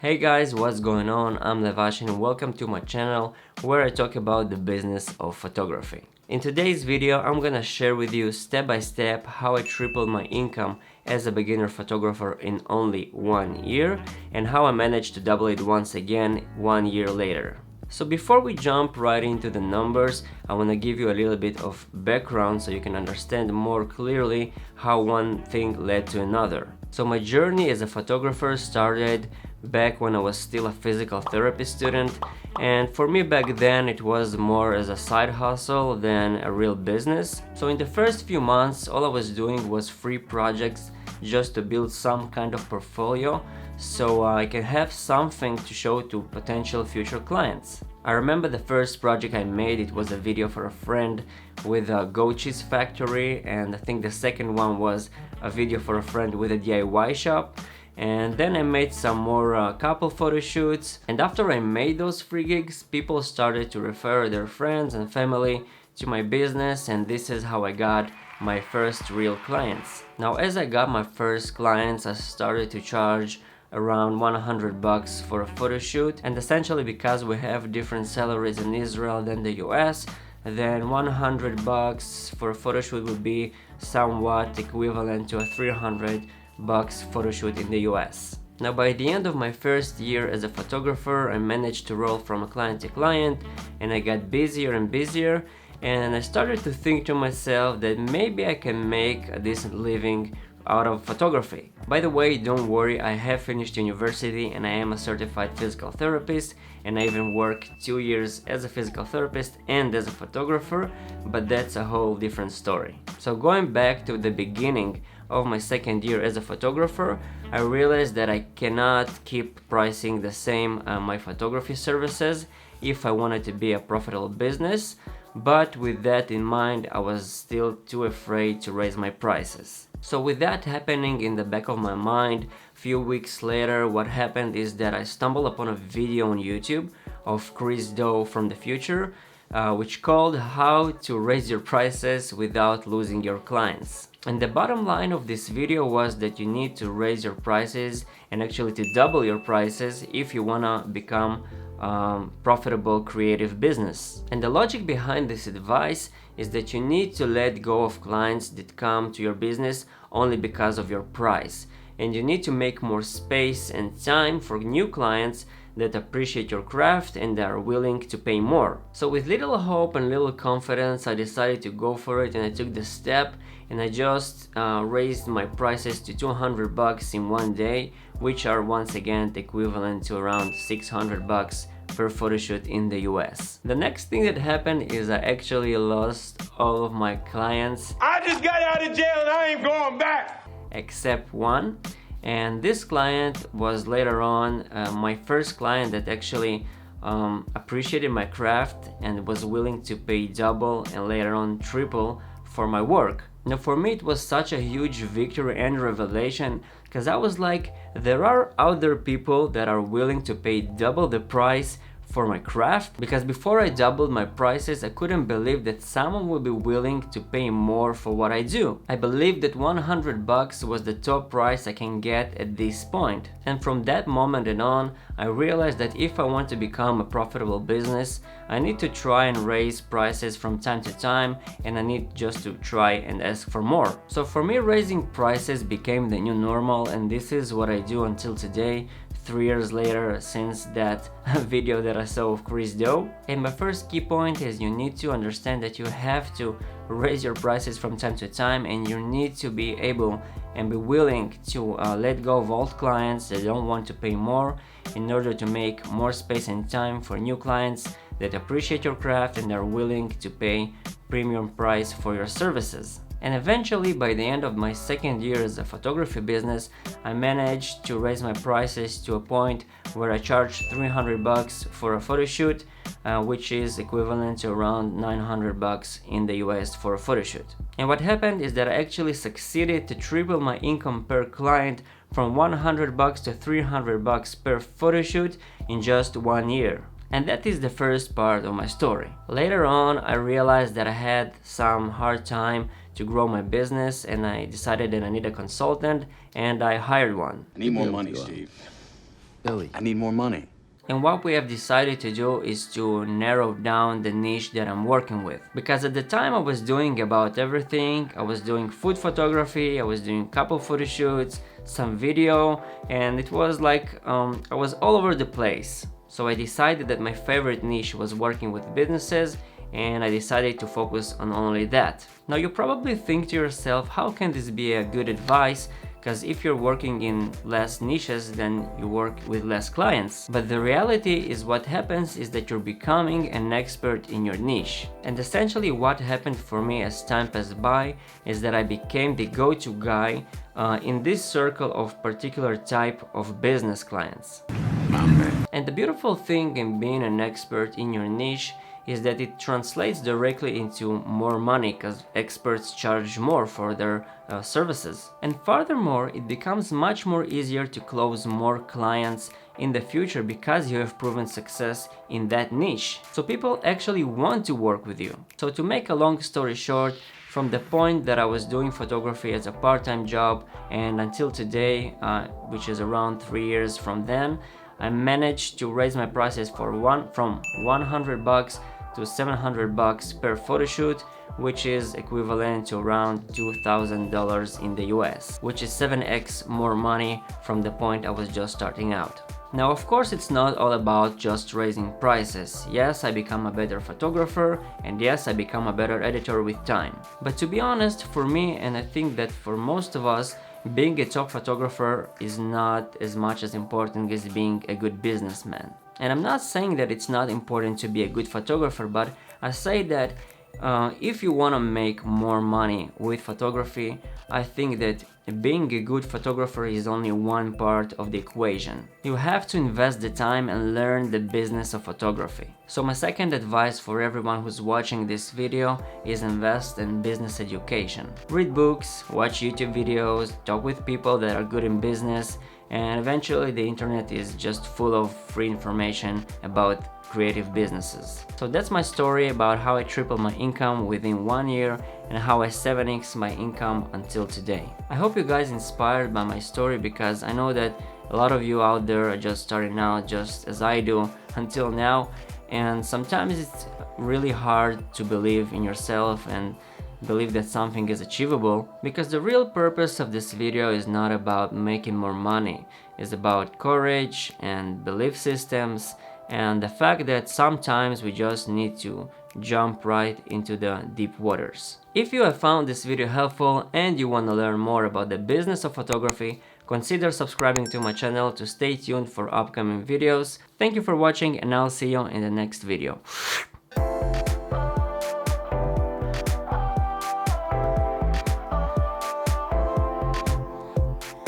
Hey guys, what's going on? I'm Levash and welcome to my channel where I talk about the business of photography. In today's video, I'm gonna share with you step by step how I tripled my income as a beginner photographer in only 1 year and how I managed to double it once again 1 year later. So before we jump right into the numbers, I want to give you a little bit of background so you can understand more clearly how one thing led to another. So my journey as a photographer started back when I was still a physical therapy student, and for me back then it was more as a side hustle than a real business. So in the first few months all I was doing was free projects just to build some kind of portfolio so I can have something to show to potential future clients. I remember the first project I made, it was a video for a friend with a goat cheese factory, and I think the second one was a video for a friend with a DIY shop. And then I made some more couple photo shoots, and after I made those free gigs, people started to refer their friends and family to my business, and this is how I got my first real clients. Now as I got my first clients, I started to charge around $100 for a photo shoot, and essentially because we have different salaries in Israel than the US, then $100 for a photo shoot would be somewhat equivalent to a $300 photo shoot in the US. Now by the end of my first year as a photographer, I managed to roll from client to client, and I got busier and busier, and I started to think to myself that maybe I can make a decent living out of photography. By the way, don't worry, I have finished university and I am a certified physical therapist, and I even work 2 years as a physical therapist and as a photographer, but that's a whole different story. So going back to the beginning of my second year as a photographer, I realized that I cannot keep pricing the same my photography services if I wanted to be a profitable business, but with that in mind, I was still too afraid to raise my prices. So with that happening in the back of my mind, few weeks later, what happened is that I stumbled upon a video on YouTube of Chris Do from the future, which called How to Raise Your Prices Without Losing Your Clients. And the bottom line of this video was that you need to raise your prices and actually to double your prices if you wanna become profitable creative business. And the logic behind this advice is that you need to let go of clients that come to your business only because of your price, and you need to make more space and time for new clients that appreciate your craft and are willing to pay more. So with little hope and little confidence, I decided to go for it, and I took the step, and I just raised my prices to $200 in 1 day, which are once again equivalent to around $600 per photo shoot in the US. The next thing that happened is I actually lost all of my clients. I just got out of jail and I ain't going back! Except one. And this client was later on my first client that actually appreciated my craft and was willing to pay double and later on triple for my work. Now for me it was such a huge victory and revelation, because I was like, there are other people that are willing to pay double the price for my craft, because before I doubled my prices I couldn't believe that someone would be willing to pay more for what I do. I believed that $100 was the top price I can get at this point, and from that moment and on I realized that if I want to become a profitable business, I need to try and raise prices from time to time, and I need just to try and ask for more. So for me, raising prices became the new normal, and this is what I do until today, 3 years later since that video that I saw of Chris Do. And my first key point is you need to understand that you have to raise your prices from time to time, and you need to be able and be willing to let go of old clients that don't want to pay more in order to make more space and time for new clients that appreciate your craft and are willing to pay premium price for your services. And eventually, by the end of my second year as a photography business, I managed to raise my prices to a point where I charge $300 for a photo shoot, which is equivalent to around $900 in the US for a photo shoot. And what happened is that I actually succeeded to triple my income per client from $100 to $300 per photo shoot in just 1 year. And that is the first part of my story. Later on, I realized that I had some hard time to grow my business, and I decided that I need a consultant, and I hired one. I need more money, Steve. Billy, I need more money. And what we have decided to do is to narrow down the niche that I'm working with. Because at the time I was doing about everything. I was doing food photography, I was doing couple photo shoots, some video, and it was like I was all over the place. So I decided that my favorite niche was working with businesses, and I decided to focus on only that. Now you probably think to yourself, how can this be a good advice? Because if you're working in less niches, then you work with less clients. But the reality is what happens is that you're becoming an expert in your niche. And essentially what happened for me as time passed by is that I became the go-to guy in this circle of particular type of business clients. And the beautiful thing in being an expert in your niche is that it translates directly into more money because experts charge more for their services. And furthermore, it becomes much more easier to close more clients in the future because you have proven success in that niche. So people actually want to work with you. So to make a long story short, from the point that I was doing photography as a part-time job and until today, which is around 3 years from then, I managed to raise my prices from $100 to $700 per photo shoot, which is equivalent to around $2,000 in the US, which is 7x more money from the point I was just starting out. Now, of course, it's not all about just raising prices. Yes, I become a better photographer, and yes, I become a better editor with time. But to be honest, for me, and I think that for most of us, being a top photographer is not as much as important as being a good businessman. And I'm not saying that it's not important to be a good photographer, but I say that if you want to make more money with photography, I think that being a good photographer is only one part of the equation. You have to invest the time and learn the business of photography. So my second advice for everyone who's watching this video is invest in business education. Read books, watch YouTube videos, talk with people that are good in business, and eventually the internet is just full of free information about creative businesses. So that's my story about how I tripled my income within 1 year and how I 7x my income until today. I hope you guys inspired by my story because I know that a lot of you out there are just starting out just as I do until now, and sometimes it's really hard to believe in yourself and believe that something is achievable, because the real purpose of this video is not about making more money. It's about courage and belief systems and the fact that sometimes we just need to jump right into the deep waters. If you have found this video helpful and you want to learn more about the business of photography, consider subscribing to my channel to stay tuned for upcoming videos. Thank you for watching, and I'll see you in the next video.